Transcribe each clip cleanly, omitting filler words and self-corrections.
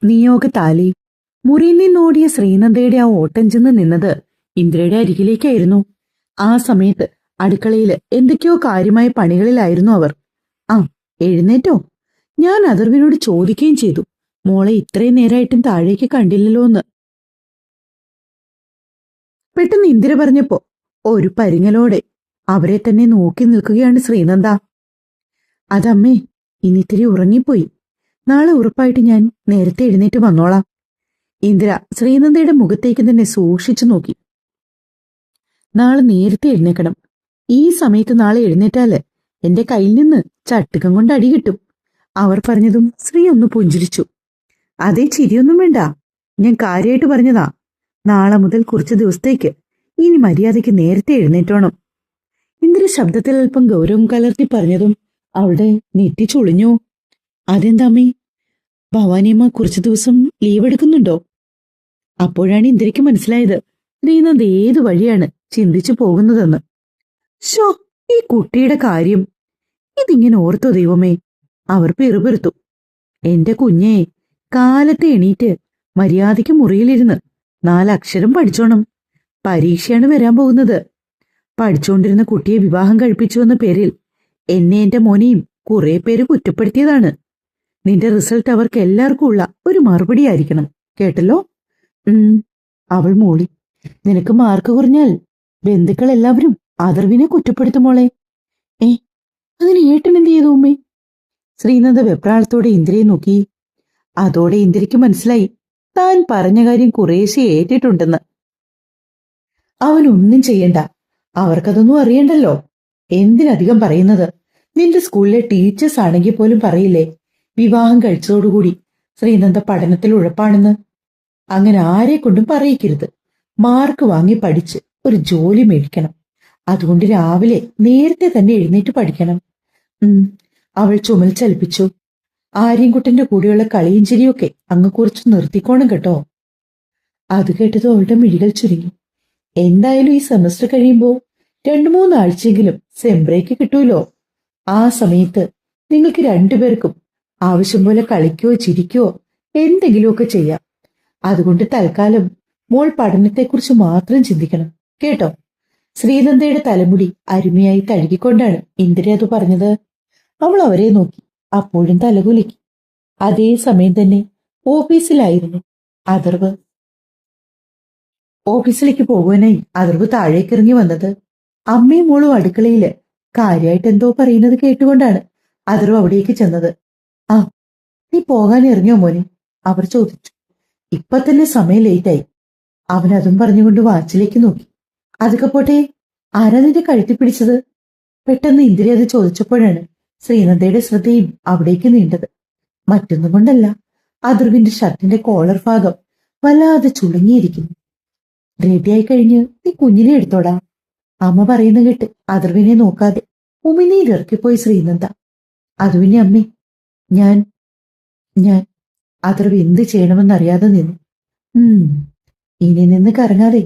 നിയോഗത്താലി. മുറിയിൽ നിന്നോടിയ ശ്രീനന്ദയുടെ ആ ഓട്ടം ചെന്ന് നിന്നത് ഇന്ദ്രയുടെ അരികിലേക്കായിരുന്നു. ആ സമയത്ത് അടുക്കളയിൽ എന്തൊക്കെയോ കാര്യമായ പണികളിലായിരുന്നു അവർ. ആ, എഴുന്നേറ്റോ? ഞാൻ അഥർവിനോട് ചോദിക്കുകയും ചെയ്തു, മോളെ ഇത്രയും നേരമായിട്ടും താഴേക്ക് കണ്ടില്ലല്ലോ എന്ന്. പെട്ടെന്ന് ഇന്ദിര പറഞ്ഞപ്പോ ഒരു പരിങ്ങലോടെ അവരെ തന്നെ നോക്കി നിൽക്കുകയാണ് ശ്രീനന്ദ. അതമ്മേ, ഇന്നിത്തിരി ഉറങ്ങിപ്പോയി. നാളെ ഉറപ്പായിട്ട് ഞാൻ നേരത്തെ എഴുന്നേറ്റ് വന്നോളാം. ഇന്ദിര ശ്രീനന്ദയുടെ മുഖത്തേക്ക് തന്നെ സൂക്ഷിച്ചു നോക്കി. നാളെ നേരത്തെ എഴുന്നേക്കണം. ഈ സമയത്ത് നാളെ എഴുന്നേറ്റാല് എന്റെ കയ്യിൽ നിന്ന് ചട്ടുകം കൊണ്ട് അടി കിട്ടും. അവർ പറഞ്ഞതും ശ്രീ ഒന്ന് പുഞ്ചിരിച്ചു. അതേ, ചിരിയൊന്നും വേണ്ട, ഞാൻ കാര്യമായിട്ട് പറഞ്ഞതാ. നാളെ മുതൽ കുറച്ച് ദിവസത്തേക്ക് ഇനി മര്യാദയ്ക്ക് നേരത്തെ എഴുന്നേറ്റോണം. ഇന്ദിര ശബ്ദത്തിൽ അല്പം ഗൗരവം കലർത്തി പറഞ്ഞതും അവളുടെ നെറ്റി ചുളിഞ്ഞു. അതെന്താമ്മേ, ഭവാനിയമ്മ കുറച്ചു ദിവസം ലീവ് എടുക്കുന്നുണ്ടോ? അപ്പോഴാണ് ഇന്ദിരയ്ക്ക് മനസ്സിലായത് ശ്രീനന്ദ ഏതു വഴിയാണ് ചിന്തിച്ചു പോകുന്നതെന്ന്. ഷോ, ഈ കുട്ടിയുടെ കാര്യം ഇതിങ്ങനെ ഓർത്തോ ദൈവമേ, അവർ പിറുപിറുത്തു. എന്റെ കുഞ്ഞേ, കാലത്തെ എണീറ്റ് മര്യാദയ്ക്ക് മുറിയിലിരുന്ന് 4 അക്ഷരം പഠിച്ചോണം. പരീക്ഷയാണ് വരാൻ പോകുന്നത്. പഠിച്ചുകൊണ്ടിരുന്ന കുട്ടിയെ വിവാഹം കഴിപ്പിച്ചു എന്ന പേരിൽ എന്നെ എന്റെ മോനെയും കുറെ പേര് കുറ്റപ്പെടുത്തിയതാണ്. നിന്റെ റിസൾട്ട് അവർക്ക് എല്ലാവർക്കും ഉള്ള ഒരു മറുപടി ആയിരിക്കണം, കേട്ടല്ലോ? അവൾ മൂളി. നിനക്ക് മാർക്ക് കുറഞ്ഞാൽ ബന്ധുക്കൾ എല്ലാവരും അഥർവിനെ കുറ്റപ്പെടുത്തുമോളെ. അതിന് ഏട്ടൻ എന്ത് ചെയ്തു ഉമ്മേ? ശ്രീനന്ദ വെപ്രാളത്തോടെ ഇന്ദിരയെ നോക്കി. അതോടെ ഇന്ദിരയ്ക്ക് മനസ്സിലായി താൻ പറഞ്ഞ കാര്യം കുറേശ്ശെ ഏറ്റിട്ടുണ്ടെന്ന്. അവനൊന്നും ചെയ്യണ്ട, അവർക്കതൊന്നും അറിയണ്ടല്ലോ. എന്തിനധികം പറയുന്നത്? നിന്റെ സ്കൂളിലെ ടീച്ചേഴ്സ് ആണെങ്കിൽ പോലും പറയില്ലേ വിവാഹം കഴിച്ചതോടുകൂടി ശ്രീനന്ദ പഠനത്തിൽ ഉഴപ്പാണെന്ന്. അങ്ങനെ ആരെ കൊണ്ടും പറയിക്കരുത്. മാർക്ക് വാങ്ങി പഠിച്ച് ഒരു ജോലി മേടിക്കണം. അതുകൊണ്ട് രാവിലെ നേരത്തെ തന്നെ എഴുന്നേറ്റ് പഠിക്കണം. അവൾ ചുമൽ ചലിപ്പിച്ചു. ആര്യൻകുട്ടന്റെ കൂടെയുള്ള കളിയും ചിരിയൊക്കെ അങ്ങ് കുറച്ച് നിർത്തിക്കോണം കേട്ടോ. അത് കേട്ടത് അവളുടെ മിഴികൾ ചുരുങ്ങി. എന്തായാലും ഈ സെമസ്റ്റർ കഴിയുമ്പോ 2-3 ആഴ്ചയെങ്കിലും സെം ബ്രേക്ക് കിട്ടൂലോ. ആ സമയത്ത് നിങ്ങൾക്ക് രണ്ടുപേർക്കും ആവശ്യം പോലെ കളിക്കോ ചിരിക്കോ എന്തെങ്കിലുമൊക്കെ ചെയ്യാം. അതുകൊണ്ട് തൽക്കാലം മോൾ പഠനത്തെക്കുറിച്ച് മാത്രം ചിന്തിക്കണം, കേട്ടോ? ശ്രീനന്ദയുടെ തലമുടി അരുമയായി തഴുകിക്കൊണ്ടാണ് ഇന്ദിര അത് പറഞ്ഞത്. അവൾ അവരെ നോക്കി. അപ്പോഴും തലകുലുക്കി. അതേ സമയം തന്നെ ഓഫീസിലായിരുന്നു അഥർവ്. ഓഫീസിലേക്ക് പോകുവാനായി അഥർവ് താഴേക്കിറങ്ങി വന്നത്. അമ്മയും മോളും അടുക്കളയില് കാര്യമായിട്ട് എന്തോ പറയുന്നത് കേട്ടുകൊണ്ടാണ് അഥർവ് അവിടേക്ക് ചെന്നത്. ആ, നീ പോകാൻ ഇറങ്ങിയോ മോനെ? അവർ ചോദിച്ചു. ഇപ്പൊ തന്നെ സമയം ലേറ്റായി. അവൻ അതും പറഞ്ഞുകൊണ്ട് വാച്ചിലേക്ക് നോക്കി. അതൊക്കെ പോട്ടെ, ആരാ നിന്റെ കഴുത്തി പിടിച്ചത്? പെട്ടെന്ന് ഇന്ദിര അത് ചോദിച്ചപ്പോഴാണ് ശ്രീനന്ദയുടെ ശ്രദ്ധയും അവിടേക്ക് നീണ്ടത്. മറ്റൊന്നും കൊണ്ടല്ല, അഥർവിന്റെ ഷർട്ടിന്റെ കോളർ ഭാഗം വല്ലാതെ ചുളുങ്ങിയിരിക്കുന്നു. റെഡിയായി കഴിഞ്ഞ് നീ കുഞ്ഞിനെ എടുത്തോടാ. അമ്മ പറയുന്ന കേട്ട് അഥർവിനെ നോക്കാതെ ഉമിനീരിറക്കിപ്പോയി ശ്രീനന്ദ. അത് പിന്നെ അമ്മേ, ഞാൻ ഞാൻ അഥർവ് എന്ത് ചെയ്യണമെന്നറിയാതെ നിന്നു. ഇനി നിന്ന് കറങ്ങാതെ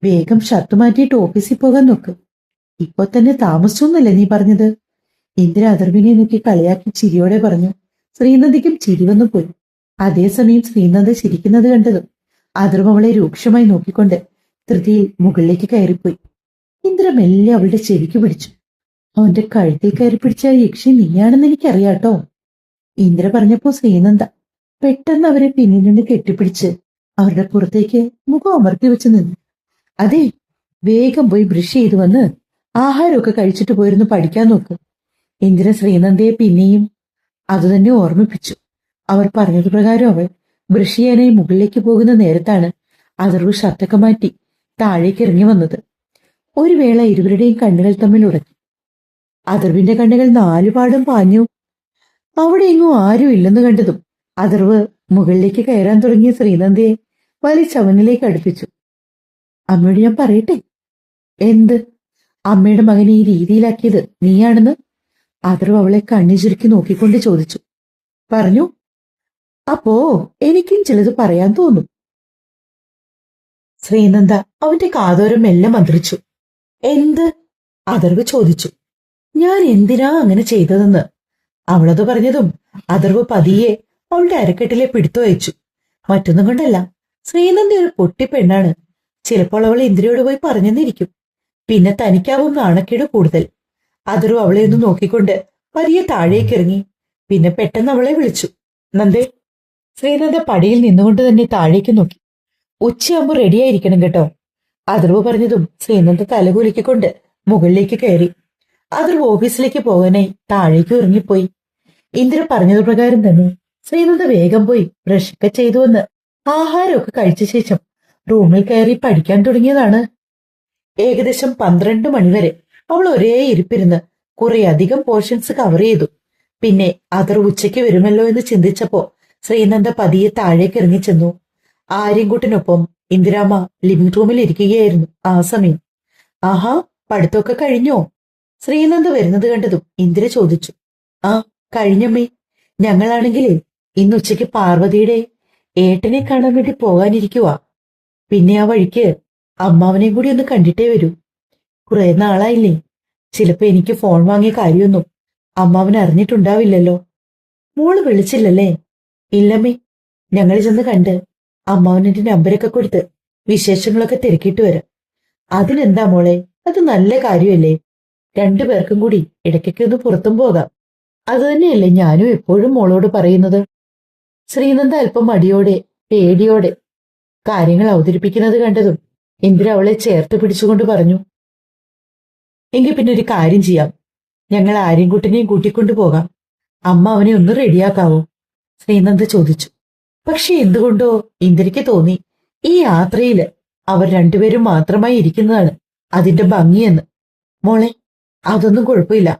വേഗം ഷർട്ട് മാറ്റിയിട്ട് ഓഫീസിൽ പോകാൻ നോക്ക്. ഇപ്പൊ തന്നെ താമസിച്ചൊന്നല്ലേ നീ പറഞ്ഞത്? ഇന്ദിര അഥർവിനെ നോക്കി കളിയാക്കി ചിരിയോടെ പറഞ്ഞു. ശ്രീനന്ദയ്ക്കും ചിരി വന്നു പോയി. അതേസമയം ശ്രീനന്ദ ചിരിക്കുന്നത് കണ്ടതും അഥർവ് അവളെ രൂക്ഷമായി നോക്കിക്കൊണ്ട് ധൃതിയിൽ മുകളിലേക്ക് കയറിപ്പോയി. ഇന്ദിര മെല്ലെ അവളുടെ ചെവിക്ക് പിടിച്ചു. അവന്റെ കഴുത്തിൽ കയറി പിടിച്ച യക്ഷി നീയാണെന്ന് എനിക്കറിയാട്ടോ. ഇന്ദിര പറഞ്ഞപ്പോ ശ്രീനന്ദ പെട്ടെന്ന് അവരെ പിന്നിൽ നിന്ന് കെട്ടിപ്പിടിച്ച് അവരുടെ പുറത്തേക്ക് മുഖം അമർത്തി വെച്ച് നിന്നു. അതെ, വേഗം പോയി ബ്രഷ് ചെയ്തു വന്ന് ആഹാരമൊക്കെ കഴിച്ചിട്ട് പോയിരുന്നു പഠിക്കാൻ നോക്ക്. ഇന്ദിര ശ്രീനന്ദയെ പിന്നെയും അതുതന്നെ ഓർമ്മിപ്പിച്ചു. അവർ പറഞ്ഞത് പ്രകാരം അവൾ ബ്രഷ് ചെയ്യാനായി മുകളിലേക്ക് പോകുന്ന നേരത്താണ് അഥർവ് ഷർട്ടൊക്കെ മാറ്റി താഴേക്ക് ഇറങ്ങി വന്നത്. ഒരു വേള ഇരുവരുടെയും കണ്ണുകൾ തമ്മിൽ ഉടക്കി. അഥർവിന്റെ കണ്ണുകൾ 4 പാടും പാഞ്ഞു. അവിടെ എങ്ങും ആരും ഇല്ലെന്ന് കണ്ടതും അഥർവ് മുകളിലേക്ക് കയറാൻ തുടങ്ങിയ ശ്രീനന്ദയെ വലിച്ചവനിലേക്ക് അടുപ്പിച്ചു. അമ്മയോട് ഞാൻ പറയട്ടെ? എന്ത്? അമ്മയുടെ മകനെ ഈ രീതിയിലാക്കിയത് നീയാണെന്ന് അഥർവ് അവളെ കണ്ണു ചുരുക്കി നോക്കിക്കൊണ്ട് ചോദിച്ചു. പറഞ്ഞു. അപ്പോ എനിക്കും ചിലത് പറയാൻ തോന്നും. ശ്രീനന്ദ അവന്റെ കാതോരം മെല്ലെ മന്ത്രിച്ചു. എന്ത്? അഥർവ് ചോദിച്ചു. ഞാൻ എന്തിനാ അങ്ങനെ ചെയ്തതെന്ന്. അവളത് പറഞ്ഞതും അഥർവ് പതിയെ അവളുടെ അരക്കെട്ടിലെ പിടുത്തു അയച്ചു. മറ്റൊന്നും കൊണ്ടല്ല, ശ്രീനന്ദി ഒരു പൊട്ടി പെണ്ണാണ്. ചിലപ്പോൾ അവൾ ഇന്ദിരയോട് പോയി പറഞ്ഞെന്നിരിക്കും. പിന്നെ തനിക്കാവും നാണക്കേട് കൂടുതൽ. അതൊരു അവളെ ഒന്ന് നോക്കിക്കൊണ്ട് പതിയെ താഴേക്ക് ഇറങ്ങി. പിന്നെ പെട്ടെന്ന് അവളെ വിളിച്ചു. നന്ദേ. ശ്രീനന്ദ പടിയിൽ നിന്നുകൊണ്ട് തന്നെ താഴേക്ക് നോക്കി. ഉച്ചയാകുമ്പോ റെഡിയായിരിക്കണം കേട്ടോ. അഥർവ് പറഞ്ഞതും ശ്രീനന്ദ തലകുലുക്കിക്കൊണ്ട് മുകളിലേക്ക് കയറി. അഥർവ് ഓഫീസിലേക്ക് പോകാനായി താഴേക്ക് ഇറങ്ങിപ്പോയി. ഇന്ദിര പറഞ്ഞതു പ്രകാരം തന്നെ ശ്രീനന്ദ വേഗം പോയി ബ്രഷൊക്കെ ചെയ്തു വന്ന് ആഹാരമൊക്കെ കഴിച്ച ശേഷം റൂമിൽ കയറി പഠിക്കാൻ തുടങ്ങിയതാണ്. ഏകദേശം 12 മണിവരെ അവൾ ഒരേ ഇരിപ്പിരുന്ന് കുറെ അധികം പോർഷൻസ് കവർ ചെയ്തു. പിന്നെ അഥർവ് ഉച്ചയ്ക്ക് വരുമല്ലോ എന്ന് ചിന്തിച്ചപ്പോ ശ്രീനന്ദ പതിയെ താഴേക്ക് ഇറങ്ങിച്ചെന്നു. ആര്യൻകുട്ടിനൊപ്പം ഇന്ദിരാമ്മ ലിവിംഗ് റൂമിൽ ഇരിക്കുകയായിരുന്നു ആ സമയം. ആഹാ, പഠിത്തമൊക്കെ കഴിഞ്ഞോ? ശ്രീനന്ദ വരുന്നത് കണ്ടതും ഇന്ദിര ചോദിച്ചു. ആ, കഴിഞ്ഞമ്മേ. ഞങ്ങളാണെങ്കിലേ ഇന്ന് ഉച്ചയ്ക്ക് പാർവതിയുടെ ഏട്ടനെ കാണാൻ വേണ്ടി പോകാനിരിക്കുവാ. പിന്നെ ആ വഴിക്ക് അമ്മാവനെയും കൂടി ഒന്ന് കണ്ടിട്ടേ വരൂ. കുറെ നാളായില്ലേ. ചിലപ്പോ എനിക്ക് ഫോൺ വാങ്ങിയ കാര്യമൊന്നും അമ്മാവൻ അറിഞ്ഞിട്ടുണ്ടാവില്ലല്ലോ. മോള് വിളിച്ചില്ലല്ലേ? ഇല്ലമ്മേ. ഞങ്ങൾ ചെന്ന് കണ്ട് അമ്മാവനെന്റെ നമ്പരൊക്കെ കൊടുത്ത് വിശേഷങ്ങളൊക്കെ തിരക്കിയിട്ട് വരാം. അതിനെന്താ മോളെ, അത് നല്ല കാര്യമല്ലേ. രണ്ടുപേർക്കും കൂടി ഇടയ്ക്കൊക്കെ ഒന്ന് പുറത്തും പോകാം. അത് തന്നെയല്ലേ ഞാനും എപ്പോഴും മോളോട് പറയുന്നത്. ശ്രീനന്ദ അല്പം മടിയോടെ പേടിയോടെ കാര്യങ്ങൾ അവതരിപ്പിക്കുന്നത് കണ്ടതും ഇന്ദിര അവളെ ചേർത്ത് പിടിച്ചുകൊണ്ട് പറഞ്ഞു. എങ്കിൽ പിന്നെ ഒരു കാര്യം ചെയ്യാം. ഞങ്ങൾ ആര്യൻകുട്ടിനെയും കൂട്ടിക്കൊണ്ടു പോകാം. അമ്മ അവനെ ഒന്ന് റെഡിയാക്കാവോ? ശ്രീനന്ദ ചോദിച്ചു. പക്ഷെ എന്തുകൊണ്ടോ ഇന്ദിരയ്ക്ക് തോന്നി ഈ യാത്രയില് അവർ രണ്ടുപേരും മാത്രമായി ഇരിക്കുന്നതാണ് അതിന്റെ ഭംഗിയെന്ന്. മോളെ, അതൊന്നും കുഴപ്പമില്ല.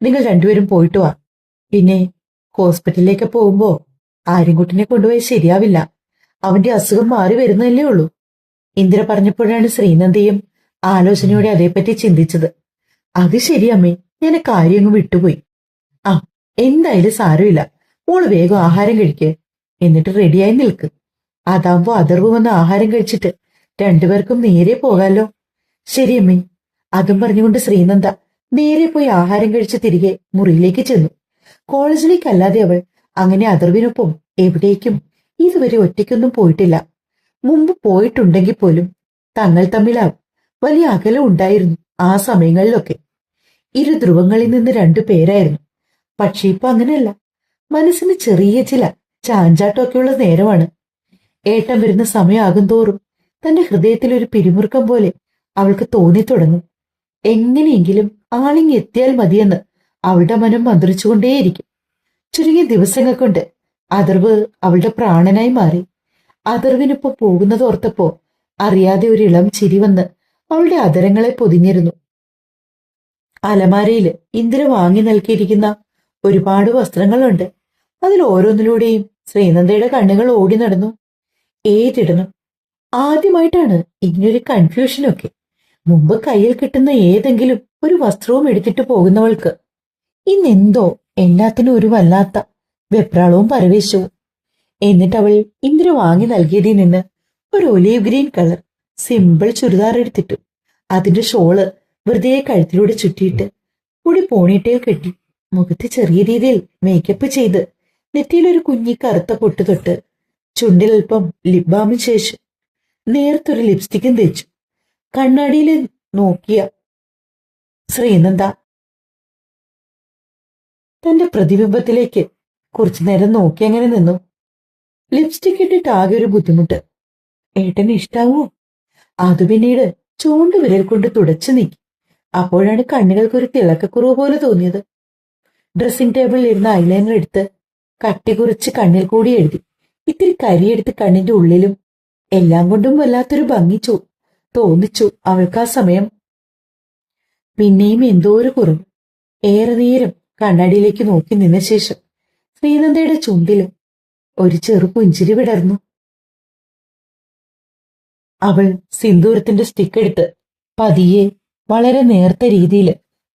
നിങ്ങൾ രണ്ടുപേരും പോയിട്ട് വാ. പിന്നെ ഹോസ്പിറ്റലിലേക്ക് പോകുമ്പോ ആര്യൻകുട്ടിനെ കൊണ്ടുപോയി ശരിയാവില്ല. അവന്റെ അസുഖം മാറി വരുന്നതല്ലേ ഉള്ളൂ. ഇന്ദിര പറഞ്ഞപ്പോഴാണ് ശ്രീനന്ദയും ആലോചനയോടെ അതേപ്പറ്റി ചിന്തിച്ചത്. അത് ശരിയമ്മേ, ഞാൻ കാര്യങ്ങ് വിട്ടുപോയി. ആ, എന്തായാലും സാരമില്ല. മോള് വേഗം ആഹാരം കഴിക്ക്. എന്നിട്ട് റെഡിയായി നിൽക്ക്. അതാവുമ്പോ അഥർവ് വന്ന് ആഹാരം കഴിച്ചിട്ട് രണ്ടുപേർക്കും നേരെ പോകാലോ. ശരിയമ്മേ. അതും പറഞ്ഞുകൊണ്ട് ശ്രീനന്ദ നേരെ പോയി ആഹാരം കഴിച്ച് തിരികെ മുറിയിലേക്ക് ചെന്നു. കോളേജിലേക്കല്ലാതെ അവൾ അങ്ങനെ അഥർവിനൊപ്പം എവിടേക്കും ഇതുവരെ ഒറ്റയ്ക്കൊന്നും പോയിട്ടില്ല. മുമ്പ് പോയിട്ടുണ്ടെങ്കിൽ പോലും തങ്ങൾ തമ്മിൽ വലിയ അകലം ഉണ്ടായിരുന്നു ആ സമയങ്ങളിലൊക്കെ. ഇരു ധ്രുവങ്ങളിൽ നിന്ന് 2 പേരായിരുന്നു. പക്ഷെ ഇപ്പൊ അങ്ങനെയല്ല. മനസ്സിന് ചെറിയ ചില ചാഞ്ചാട്ടമൊക്കെയുള്ള നേരമാണ്. ഏട്ടൻ വരുന്ന സമയമാകും തോറും തന്റെ ഹൃദയത്തിൽ ഒരു പിരിമുറുക്കം പോലെ അവൾക്ക് തോന്നിത്തുടങ്ങും. എങ്ങനെയെങ്കിലും ആളിങ്ങി എത്തിയാൽ മതിയെന്ന് അവളുടെ മനം മന്ത്രിച്ചുകൊണ്ടേയിരിക്കും. ചുരുങ്ങിയ ദിവസങ്ങൾ കൊണ്ട് അഥർവ് അവളുടെ പ്രാണനായി മാറി. അഥർവിനൊപ്പം പോകുന്നത് ഓർത്തപ്പോ അറിയാതെ ഒരു ഇളം ചിരി വന്ന് അവളുടെ അധരങ്ങളെ പൊതിഞ്ഞിരുന്നു. അലമാരയില് ഇന്ദിര വാങ്ങി നൽകിയിരിക്കുന്ന ഒരുപാട് വസ്ത്രങ്ങളുണ്ട്. അതിൽ ഓരോന്നിലൂടെയും ശ്രീനന്ദയുടെ കണ്ണുകൾ ഓടി നടന്നു. ഏതിടണം? ആദ്യമായിട്ടാണ് ഇങ്ങനൊരു കൺഫ്യൂഷനൊക്കെ. മുമ്പ് കയ്യിൽ കിട്ടുന്ന ഏതെങ്കിലും ഒരു വസ്ത്രവും എടുത്തിട്ട് പോകുന്നവൾക്ക് ഇന്നെന്തോ എല്ലാത്തിനും ഒരു വല്ലാത്ത വെപ്രാളവും പരവേശവും. എന്നിട്ടവൾ ഇന്ദിര വാങ്ങി നൽകിയതിൽ നിന്ന് ഒരു olive green colour simple churidar എടുത്തിട്ടു. അതിന്റെ ഷോള് വെറുതെ കഴുത്തിലൂടെ ചുറ്റിയിട്ട് കൂടി പോണിട്ടേൽ കെട്ടി മുഖത്ത് ചെറിയ രീതിയിൽ മേക്കപ്പ് ചെയ്ത് നെറ്റിയിലൊരു കുഞ്ഞി കറുത്ത പൊട്ട് തൊട്ട് ചുണ്ടിൽ അല്പം ലിപ് ബാമിന് ശേഷം നേർത്തൊരു ലിപ്സ്റ്റിക്കും തേച്ചു. കണ്ണാടിയിൽ നോക്കിയ ശ്രീനന്ദ തന്റെ പ്രതിബിംബത്തിലേക്ക് കുറച്ചു നേരം നോക്കി അങ്ങനെ നിന്നു. ലിപ്സ്റ്റിക് ഇട്ടിട്ട് ആകെ ഒരു ബുദ്ധിമുട്ട്. ഏട്ടന് ഇഷ്ടാവോ? അത് പിന്നീട് ചൂണ്ടുവിരൽ കൊണ്ട് തുടച്ചു നീക്കി. അപ്പോഴാണ് കണ്ണുകൾക്കൊരു തിളക്കക്കുറവ് പോലെ തോന്നിയത്. ഡ്രസ്സിംഗ് ടേബിളിൽ ഇരുന്ന ഐലൈനർ എടുത്ത് കട്ടി കുറച്ച് കണ്ണിൽ കൂടി എഴുതി. ഇത്തിരി കരിയെടുത്ത് കണ്ണിന്റെ ഉള്ളിലും. എല്ലാം കൊണ്ടും വല്ലാത്തൊരു ഭംഗി തോന്നിച്ചു അവൾക്ക് ആ സമയം. പിന്നെയും എന്തോ ഒരു കുറവ്. ഏറെ നേരം കണ്ണാടിയിലേക്ക് നോക്കി നിന്ന ശേഷം ശ്രീനന്ദയുടെ ചുണ്ടില് ഒരു ചെറു പുഞ്ചിരി വിടർന്നു. അവൾ സിന്ദൂരത്തിന്റെ സ്റ്റിക്ക് എടുത്ത് പതിയെ വളരെ നേർത്ത രീതിയിൽ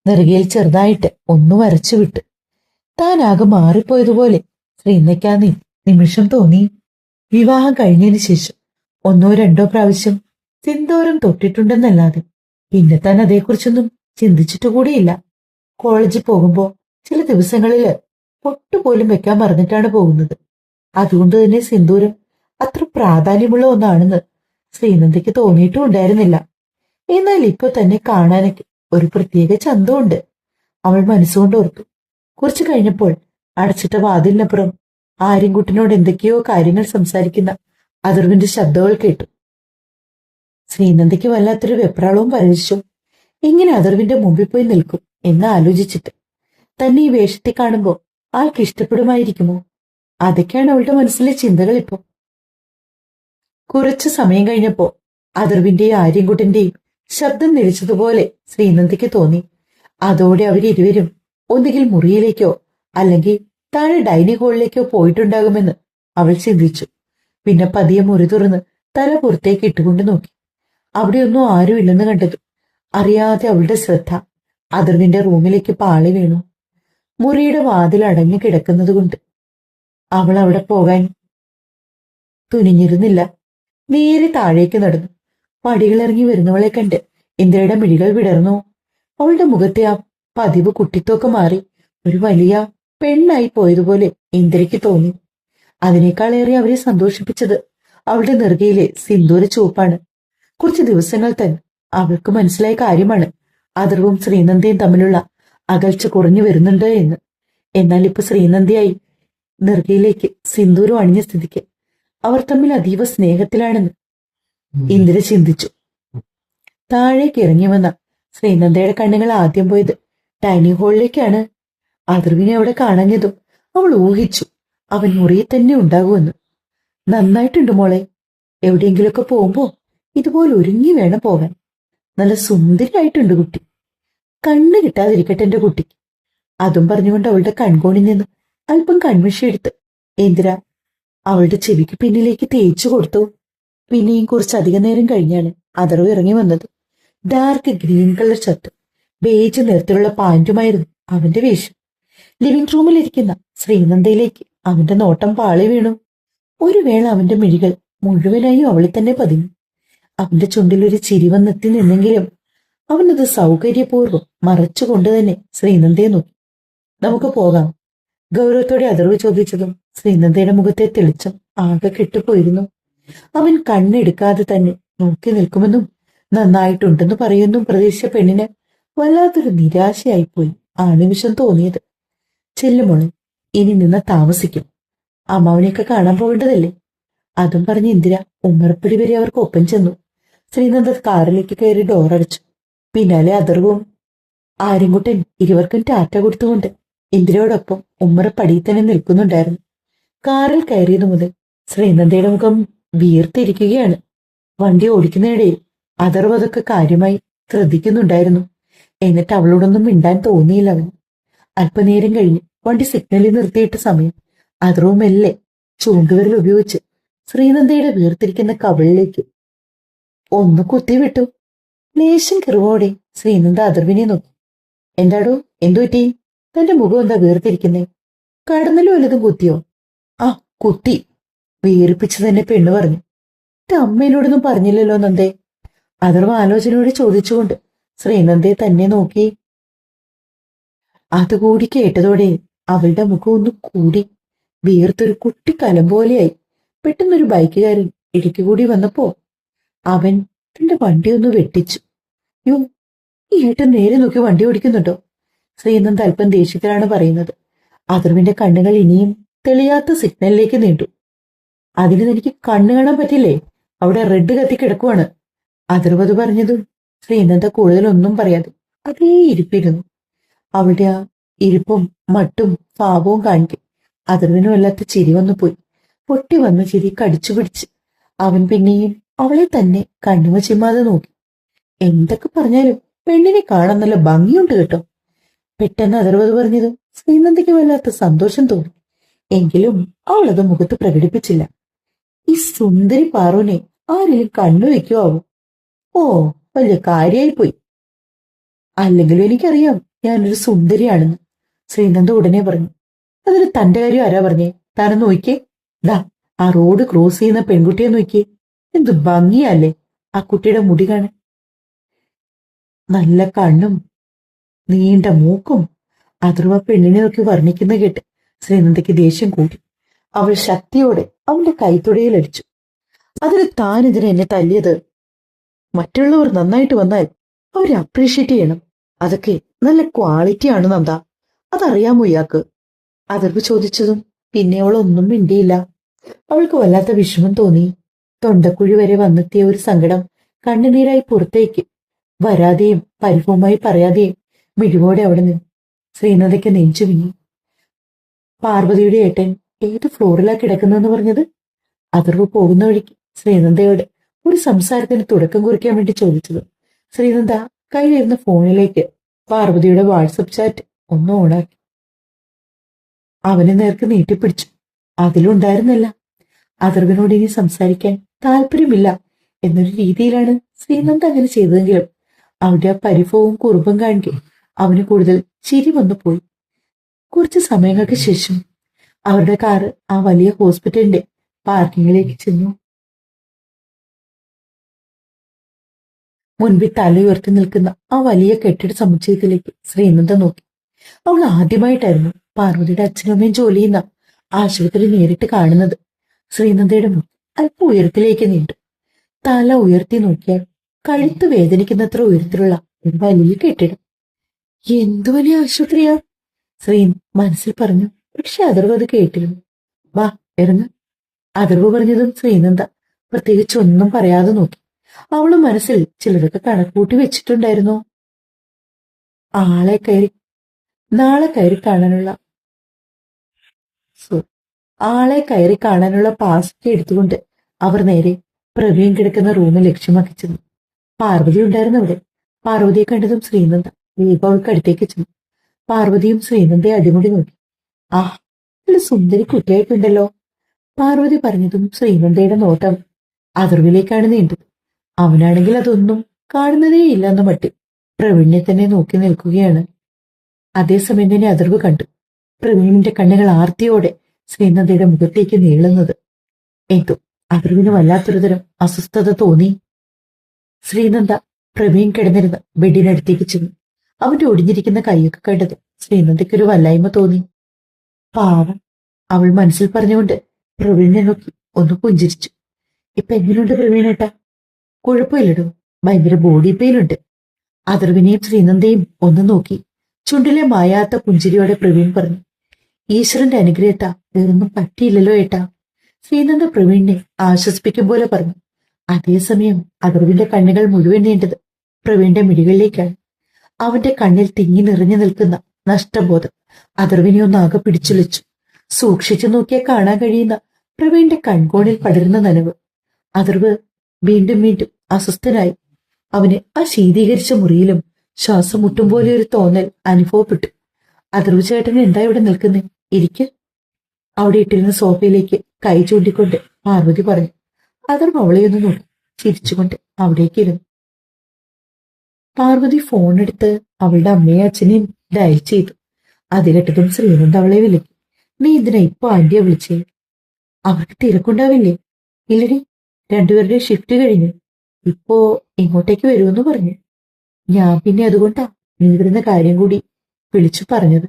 നെറുകയിൽ ചെറുതായിട്ട് ഒന്ന് വരച്ചു വിട്ടു. താനാകെ മാറിപ്പോയതുപോലെ ശ്രീനന്ദയ്ക്ക് ആ നിമിഷം തോന്നി. വിവാഹം കഴിഞ്ഞതിന് ശേഷം 1 or 2 പ്രാവശ്യം സിന്ദൂരം തൊട്ടിട്ടുണ്ടെന്നല്ലാതെ പിന്നെ താൻ അതേക്കുറിച്ചൊന്നും ചിന്തിച്ചിട്ടുകൂടിയില്ല. കോളേജിൽ പോകുമ്പോ ചില ദിവസങ്ങളില് പൊട്ടുപോലും വെക്കാൻ മറന്നിട്ടാണ് പോകുന്നത്. അതുകൊണ്ട് തന്നെ സിന്ദൂരം അത്ര പ്രാധാന്യമുള്ള ഒന്നാണെന്ന് ശ്രീനന്ദയ്ക്ക് തോന്നിയിട്ടും ഉണ്ടായിരുന്നില്ല. എന്നാൽ ഇപ്പൊ തന്നെ കാണാനൊക്കെ ഒരു പ്രത്യേക ചന്തമുണ്ട്. അവൾ മനസ്സുകൊണ്ട് ഓർത്തു. കുറച്ചു കഴിഞ്ഞപ്പോൾ അടച്ചിട്ട വാതിലിനപ്പുറം ആര്യൻകുട്ടനോട് എന്തൊക്കെയോ കാര്യങ്ങൾ സംസാരിക്കുന്ന അഥർവിന്റെ ശബ്ദങ്ങൾ കേട്ടു. ശ്രീനന്ദയ്ക്ക് വല്ലാത്തൊരു വെപ്രാളവും പരവശിച്ചു. എങ്ങനെ അഥർവിന്റെ മുമ്പിൽ പോയി നിൽക്കും എന്ന് ആലോചിച്ചിട്ട്. തന്നെ ഈ വേഷത്തിൽ കാണുമ്പോൾ ആൾക്ക് ഇഷ്ടപ്പെടുമായിരിക്കുമോ? അതൊക്കെയാണ് അവളുടെ മനസ്സിലെ ചിന്തകൾ ഇപ്പോ. കുറച്ചു സമയം കഴിഞ്ഞപ്പോ അഥർവിന്റെയും ആര്യൻകുട്ടന്റെയും ശബ്ദം നിലച്ചതുപോലെ ശ്രീനന്ദയ്ക്ക് തോന്നി. അതോടെ അവരിരുവരും ഒന്നുകിൽ മുറിയിലേക്കോ അല്ലെങ്കിൽ താഴെ ഡൈനിങ് ഹാളിലേക്കോ പോയിട്ടുണ്ടാകുമെന്ന് അവൾ ചിന്തിച്ചു. പിന്നെ പതിയെ മുറി തുറന്ന് തല പുറത്തേക്ക് ഇട്ടുകൊണ്ട് നോക്കി. അവിടെയൊന്നും ആരുമില്ലെന്ന് കണ്ടത് അറിയാതെ അവളുടെ ശ്രദ്ധ അഥർവിന്റെ റൂമിലേക്ക് പാളി വീണു. മുറിയുടെ വാതിൽ അടഞ്ഞു കിടക്കുന്നത് കൊണ്ട് അവൾ അവിടെ പോകാൻ തുനിഞ്ഞിരുന്നില്ല. നേരെ താഴേക്ക് നടന്നു. പടികളിറങ്ങി വരുന്നവളെ കണ്ട് ഇന്ദിരയുടെ മിഴികൾ വിടർന്നു. അവളുടെ മുഖത്തെ ആ പതിവ് കുട്ടിത്തൊക്കെ മാറി ഒരു വലിയ പെണ്ണായി പോയതുപോലെ ഇന്ദിരയ്ക്ക് തോന്നി. അതിനേക്കാളേറെ അവരെ സന്തോഷിപ്പിച്ചത് അവളുടെ നെറുകയിലെ സിന്ദൂര ചുവപ്പാണ്. കുറച്ചു ദിവസങ്ങൾ തന്നെ അവൾക്ക് മനസ്സിലായ കാര്യമാണ് അഥർവും ശ്രീനന്ദയും തമ്മിലുള്ള അകൽച്ച കുറഞ്ഞു വരുന്നുണ്ട് എന്ന്. എന്നാൽ ഇപ്പൊ ശ്രീനന്ദയായി നെറുകയിലേക്ക് സിന്ദൂരം അണിഞ്ഞ സ്ഥിതിക്ക് അവർ തമ്മിൽ അതീവ സ്നേഹത്തിലാണെന്ന് ഇന്ദിര ചിന്തിച്ചു. താഴേക്ക് ഇറങ്ങി വന്ന ശ്രീനന്ദയുടെ കണ്ണുകൾ ആദ്യം പോയത് ഡൈനിങ് ഹാളിലേക്കാണ്. അഥർവിനെ അവിടെ കാണഞ്ഞതും അവൾ ഊഹിച്ചു അവൻ മുറിയിൽ തന്നെ ഉണ്ടാകുമെന്ന്. നന്നായിട്ടുണ്ട് മോളെ. എവിടെയെങ്കിലുമൊക്കെ പോകുമ്പോ ഇതുപോലെ ഒരുങ്ങി വേണം പോകാൻ. നല്ല സുന്ദരിയായിട്ടുണ്ട് കുട്ടി. കണ്ണ് കിട്ടാതിരിക്കട്ടെ എന്റെ കുട്ടിക്ക്. അതും പറഞ്ഞുകൊണ്ട് അവളുടെ കൺകോണിൽ നിന്ന് അല്പം കൺമഷി എടുത്ത് ഇന്ദിര അവളുടെ ചെവിക്ക് പിന്നിലേക്ക് തേച്ചു കൊടുത്തു. പിന്നെയും കുറച്ചധിക നേരം കഴിഞ്ഞാണ് അഥർവ് ഇറങ്ങി വന്നത്. ഡാർക്ക് ഗ്രീൻ കളർ ഷർട്ടും ബേജ് നിറത്തിലുള്ള പാന്റുമായിരുന്നു അവന്റെ വേഷം. ലിവിംഗ് റൂമിലിരിക്കുന്ന ശ്രീനന്ദയിലേക്ക് അവന്റെ നോട്ടം പാളി വീണു. ഒരു വേള അവന്റെ മിഴികൾ മുഴുവനായും അവളിൽ തന്നെ പതിഞ്ഞു. അവന്റെ ചുണ്ടിലൊരു ചിരി വന്നെത്തി നിന്നെങ്കിലും അവനത് സൗകര്യപൂർവ്വം മറച്ചുകൊണ്ട് തന്നെ ശ്രീനന്ദയെ നോക്കി. നമുക്ക് പോകാം, ഗൗരവത്തോടെ അഥർവ് ചോദിച്ചതും ശ്രീനന്ദയുടെ മുഖത്തെ തെളിച്ചം ആകെ കെട്ടുപോയിരുന്നു. അവൻ കണ്ണെടുക്കാതെ തന്നെ നോക്കി നിൽക്കുമെന്നും നന്നായിട്ടുണ്ടെന്ന് പറയുമെന്നും പ്രതീക്ഷിച്ച പെണ്ണിന് വല്ലാത്തൊരു നിരാശയായിപ്പോയി ആ നിമിഷം തോന്നിയത്. ചെല്ലുമോളെ, ഇനി നിന്ന് താമസിക്കും. അമ്മാവനെയൊക്കെ കാണാൻ പോകേണ്ടതല്ലേ? അതും പറഞ്ഞ് ഇന്ദിര ഉമ്മറപ്പടി വരെ അവർക്ക് ഒപ്പം ചെന്നു. ശ്രീനന്ദ കാറിലേക്ക് കയറി ഡോറടച്ചു. പിന്നാലെ അഥർവും. ആര്യൻകുട്ടൻ ഇരുവർക്കും ടാറ്റ കൊടുത്തുകൊണ്ട് ഇന്ദിരയോടൊപ്പം ഉമ്മറപ്പടിയിൽ തന്നെ നിൽക്കുന്നുണ്ടായിരുന്നു. കാറിൽ കയറിയതു മുതൽ ശ്രീനന്ദയുടെ മുഖം വീർത്തിരിക്കുകയാണ്. വണ്ടി ഓടിക്കുന്നതിനിടയിൽ അഥർവ് അതൊക്കെ കാര്യമായി ശ്രദ്ധിക്കുന്നുണ്ടായിരുന്നു. എന്നിട്ട് അവളോടൊന്നും മിണ്ടാൻ തോന്നിയില്ല അവന്. അല്പനേരം കഴിഞ്ഞ് വണ്ടി സിഗ്നലിൽ നിർത്തിയിട്ട സമയം അഥർവ് മെല്ലെ ചൂണ്ടുവിരൽ ഉപയോഗിച്ച് ശ്രീനന്ദയുടെ വീർത്തിരിക്കുന്ന കവിളിലേക്ക് ഒന്ന് കുത്തിവിട്ടു. ലേശം കിറുവോടെ ശ്രീനന്ദ അഥർവിനെ നോക്കി. എന്താടോ, എന്തു പറ്റി? തന്റെ മുഖം എന്താ വീർത്തിരിക്കുന്നേ? കടന്നലും വല്ലതും കുത്തിയോ? ആ, കുത്തി. വീർപ്പിച്ചു തന്നെ പെണ്ണ് പറഞ്ഞു. എന്റെ അമ്മേനോടൊന്നും പറഞ്ഞില്ലല്ലോ നന്ദേ. അഥർവ് ആലോചനയോടെ ചോദിച്ചുകൊണ്ട് ശ്രീനന്ദയെ തന്നെ നോക്കി. അതുകൂടി കേട്ടതോടെ അവളുടെ മുഖം ഒന്ന് കൂടി വീർത്തൊരു കുട്ടിക്കലം പോലെയായി. പെട്ടെന്നൊരു ബൈക്കുകാരൻ ഇടയ്ക്കുകൂടി വന്നപ്പോ അവൻ തന്റെ വണ്ടി ഒന്ന് വെട്ടിച്ചു. യോ, ഈ ഏട്ടൻ നേരെ നോക്കി വണ്ടി ഓടിക്കുന്നുണ്ടോ? ശ്രീനന്ദ അല്പം ദേഷ്യത്തിലാണ് പറയുന്നത്. അഥർവിന്റെ കണ്ണുകൾ ഇനിയും തെളിയാത്ത സിഗ്നലിലേക്ക് നീണ്ടു. അതിന് എനിക്ക് കണ്ണു കാണാൻ പറ്റില്ലേ? അവിടെ റെഡ് കത്തി കിടക്കുവാണ്. അഥർവ് അത് പറഞ്ഞതും ശ്രീനന്ദ കൂടുതലൊന്നും പറയാതെ അതേ ഇരിപ്പിരുന്നു. അവളുടെ ആ ഇരിപ്പും മട്ടും ഭാവവും കാണിക്കും അഥർവിന് വല്ലാത്ത ചിരി വന്നു പോയി. പൊട്ടി വന്ന ചിരി കടിച്ചു പിടിച്ച് അവൻ പിന്നെയും അവളെ തന്നെ കണ്ണുമ ചിമ്മാതെ നോക്കി. എന്തൊക്കെ പറഞ്ഞാലും പെണ്ണിനെ കാണാൻ നല്ല ഭംഗിയുണ്ട് കേട്ടോ. പെട്ടെന്ന് അഥർവ് പറഞ്ഞതും ശ്രീനന്ദയ്ക്ക് വല്ലാത്ത സന്തോഷം തോന്നി. എങ്കിലും അവളത് മുഖത്ത് പ്രകടിപ്പിച്ചില്ല. ഈ സുന്ദരി പാറുവിനെ ആരെങ്കിലും കണ്ണു വെക്കുവാവോ? ഓ, വലിയ കാര്യമായി പോയി. അല്ലെങ്കിലും എനിക്കറിയാം ഞാനൊരു സുന്ദരിയാണെന്ന്, ശ്രീനന്ദ ഉടനെ പറഞ്ഞു. അതിന് തന്റെ കാര്യം ആരാ പറഞ്ഞേ? താനൊന്ന് നോക്കിയേ. ദാ ആ റോഡ് ക്രോസ് ചെയ്യുന്ന പെൺകുട്ടിയെ നോക്കിയേ. എന്ത് ഭംഗിയല്ലേ ആ കുട്ടിയുടെ മുടി കാണാൻ. നല്ല കണ്ണും നീണ്ട മൂക്കും. അഥർവ പെണ്ണിനെ നോക്കി വർണ്ണിക്കുന്ന കേട്ട് ശ്രീനന്ദയ്ക്ക് ദേഷ്യം കൂടി. അവൾ ശക്തിയോടെ അവന്റെ കൈത്തുടയിൽ അടിച്ചു. അതിന് താനെതിരെ എന്നെ തല്ലിയത്? മറ്റുള്ളവർ നന്നായിട്ട് വന്നാൽ അവരെ അപ്രീഷിയേറ്റ് ചെയ്യണം. അതൊക്കെ നല്ല ക്വാളിറ്റി ആണ് നന്ദ. അതറിയാമോ ഇയാൾക്ക്? അതിർവ് ചോദിച്ചതും പിന്നെ അവൾ ഒന്നും മിണ്ടിയില്ല. അവൾക്ക് വല്ലാത്ത വിഷമം തോന്നി. തൊണ്ടക്കുഴി വരെ വന്നെത്തിയ ഒരു സങ്കടം കണ്ണുനീരായി പുറത്തേക്ക് വരാതെയും പരിഭവമായി പറയാതെയും മിഴിവോടെ അവിടെ നിന്ന്. ശ്രീനന്ദയ്ക്ക് നെഞ്ചു വിങ്ങി. പാർവതിയുടെ ഏട്ടൻ ഏത് ഫ്ലോറിലാ കിടക്കുന്നതെന്ന് പറഞ്ഞത്? അതിർവ് പോകുന്ന വഴിക്ക് ശ്രീനന്ദയോട് ഒരു സംസാരത്തിന് തുടക്കം കുറിക്കാൻ വേണ്ടി ചോദിച്ചത്. ശ്രീനന്ദ കയ്യിലിരുന്ന ഫോണിലേക്ക് പാർവതിയുടെ വാട്സപ്പ് ചാറ്റ് ഒന്ന് ഓണാക്കി. അവനെ നേർക്ക് നീട്ടിപ്പിടിച്ചു. അതിലുണ്ടായിരുന്നില്ല. അതിർവിനോട് ഇനി സംസാരിക്കാൻ താല്പര്യമില്ല എന്നൊരു രീതിയിലാണ് ശ്രീനന്ദ അങ്ങനെ ചെയ്തതെങ്കിലും അവരുടെ ആ പരിഭവവും കുറുമ്പും കാണിക്കെ അവന് കൂടുതൽ ചിരി വന്നു പോയി. കുറച്ച് സമയങ്ങൾക്ക് ശേഷം അവരുടെ കാറ് ആ വലിയ ഹോസ്പിറ്റലിന്റെ പാർക്കിങ്ങിലേക്ക് ചെന്നു. മുൻപിൽ തലയുയർത്തി നിൽക്കുന്ന ആ വലിയ കെട്ടിട സമുച്ചയത്തിലേക്ക് ശ്രീനന്ദ നോക്കി. അവൾ ആദ്യമായിട്ടായിരുന്നു പാർവതിയുടെ അച്ഛനും അമ്മയും ജോലി ചെയ്യുന്ന ആശുപത്രി നേരിട്ട് കാണുന്നത്. ശ്രീനന്ദയുടെ മുഖം അല്പം ഉയരത്തിലേക്ക് നീണ്ടു. തല ഉയർത്തി നോക്കിയാൽ കഴുത്ത് വേദനിക്കുന്നത്ര ഉയരത്തിലുള്ള ഒരു വലിയ കെട്ടിടം. എന്തു വലിയ ആശുപത്രിയാ, ശ്രീ മനസ്സിൽ പറഞ്ഞു. പക്ഷെ അതിർവ് അത് കേട്ടിരുന്നു. വാ ഇറങ്ങ. അതിർവ് പറഞ്ഞതും ശ്രീനന്ദ പ്രത്യേകിച്ച് ഒന്നും പറയാതെ നോക്കി. അവള് മനസ്സിൽ ചിലതൊക്കെ കണക്കൂട്ടി വെച്ചിട്ടുണ്ടായിരുന്നു. നാളെ കയറി കാണാനുള്ള പാസ്സൊക്കെ എടുത്തുകൊണ്ട് അവർ നേരെ പ്രവീൺ കിടക്കുന്ന റൂമിൽ ലക്ഷ്യമാക്കി ചെന്നു. പാർവതി ഉണ്ടായിരുന്നു അവിടെ. പാർവതിയെ കണ്ടതും ശ്രീനന്ദ വേഗം അവൾക്ക് അടുത്തേക്ക് ചെന്നു. പാർവതിയും ശ്രീനന്ദയെ അടിമുടി നോക്കി. ആ, നല്ല സുന്ദരി കുട്ടിയായിട്ടുണ്ടല്ലോ. പാർവതി പറഞ്ഞതും ശ്രീനന്ദയുടെ നോട്ടം അതിർവിലേക്കാണ് നീണ്ടത്. അവനാണെങ്കിൽ അതൊന്നും കാണുന്നതേ ഇല്ലെന്ന മട്ടിൽ പ്രവീണിനെ തന്നെ നോക്കി നിൽക്കുകയാണ്. അതേസമയം തന്നെ അതിർവ് കണ്ടു പ്രവീണിന്റെ കണ്ണുകൾ ആർത്തിയോടെ ശ്രീനന്ദയുടെ മുഖത്തേക്ക് നീളുന്നത്. എന്തോ അതിർവിന് വല്ലാത്തൊരു തരം അസ്വസ്ഥത തോന്നി. ശ്രീനന്ദ പ്രവീൺ കിടന്നിരുന്ന ബെഡിനടുത്തേക്ക് ചെന്നു. അവന്റെ ഒടിഞ്ഞിരിക്കുന്ന കൈയൊക്കെ കണ്ടത് ശ്രീനന്ദയ്ക്കൊരു വല്ലായ്മ തോന്നി. പാവം, അവൾ മനസ്സിൽ പറഞ്ഞുകൊണ്ട് പ്രവീണിനെ നോക്കി ഒന്ന് പുഞ്ചിരിച്ചു. ഇപ്പൊ എങ്ങനെയുണ്ട് പ്രവീണേട്ടാ? കുഴപ്പമില്ലടോ, ഭയങ്കര ബോഡി പെയിൻ ഉണ്ട്. അതിർവിനെയും ശ്രീനന്ദയും ഒന്ന് നോക്കി ചുണ്ടിലെ മായാത്ത പുഞ്ചിരിയോടെ പ്രവീൺ പറഞ്ഞു. ഈശ്വരന്റെ അനുഗ്രഹത്താ വേറൊന്നും പറ്റിയില്ലല്ലോ ഏട്ടാ. ശ്രീനന്ദ പ്രവീണിനെ ആശ്വസിപ്പിക്കും പോലെ പറഞ്ഞു. അതേസമയം അതിർവിന്റെ കണ്ണുകൾ മുഴുവൻ നീണ്ടത് പ്രവീണിന്റെ മിഴികളിലേക്കാണ്. അവന്റെ കണ്ണിൽ തിങ്ങി നിറഞ്ഞു നിൽക്കുന്ന നഷ്ടബോധം അതിർവിനെ ഒന്നാകെ പിടിച്ചുലച്ചു. സൂക്ഷിച്ചു നോക്കിയാൽ കാണാൻ കഴിയുന്ന പ്രവീണിന്റെ കൺകോണിൽ പടരുന്ന നനവ്. അതിർവ് വീണ്ടും വീണ്ടും അസ്വസ്ഥനായി. അവന് ആ ശീതീകരിച്ച മുറിയിലും ശ്വാസം മുട്ടും പോലെ ഒരു തോന്നൽ അനുഭവപ്പെട്ടു. അതിർവ് ചേട്ടൻ എന്താ ഇവിടെ നിൽക്കുന്നേ? ഇരിക്ക്. അവിടെ ഇട്ടിരുന്ന സോഫയിലേക്ക് കൈ ചൂണ്ടിക്കൊണ്ട് പാർവതി പറഞ്ഞു. അതിർവ് അവളെയൊന്ന് നോക്കി ചിരിച്ചുകൊണ്ട് അവിടേക്കിരുന്നു. പാർവതി ഫോണെടുത്ത് അവളുടെ അമ്മയും അച്ഛനെയും ഡയൽ ചെയ്തു. അത് കേട്ടതും ശ്രീനന്ദ അവളെ വിളിക്കും. നീ ഇതിനാ ഇപ്പൊ ആന്റിയെ വിളിച്ചേ? അവർക്ക് തിരക്കുണ്ടാവില്ലേ? ഇല്ലടി, രണ്ടുപേരുടെ ഷിഫ്റ്റ് കഴിഞ്ഞു. ഇപ്പോ ഇങ്ങോട്ടേക്ക് വരുമെന്ന് പറഞ്ഞു. ഞാൻ പിന്നെ അതുകൊണ്ടാ നീ വരുന്ന കാര്യം കൂടി വിളിച്ചു പറഞ്ഞത്.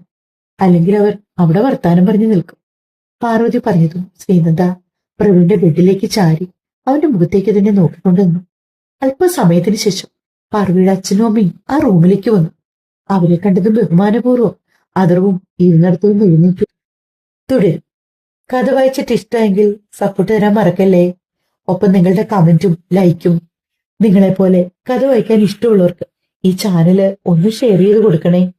അല്ലെങ്കിൽ അവർ അവിടെ വർത്താനം പറഞ്ഞു നിൽക്കും. പാർവതി പറഞ്ഞതും ശ്രീനന്ദ പ്രവീണിന്റെ ബെഡിലേക്ക് ചാരി അവന്റെ മുഖത്തേക്ക് തന്നെ നോക്കിക്കൊണ്ടിരുന്നു. അല്പസമയത്തിന് ശേഷം പാർവതിയുടെ അച്ഛനും അമ്മയും ആ റൂമിലേക്ക് വന്നു. അവരെ കണ്ടതും ബഹുമാനപൂർവ്വം അതിർവും ഇരുന്നിടത്തും എഴുന്നേറ്റു. തുടരും. കഥ വായിച്ചിട്ട് ഇഷ്ടമെങ്കിൽ സപ്പോർട്ട് തരാൻ മറക്കല്ലേ. ഒപ്പം നിങ്ങളുടെ കമന്റും ലൈക്കും. നിങ്ങളെപ്പോലെ കഥ വായിക്കാൻ ഇഷ്ടമുള്ളവർക്ക് ഈ ചാനല് ഒന്ന് ഷെയർ ചെയ്ത് കൊടുക്കണേ.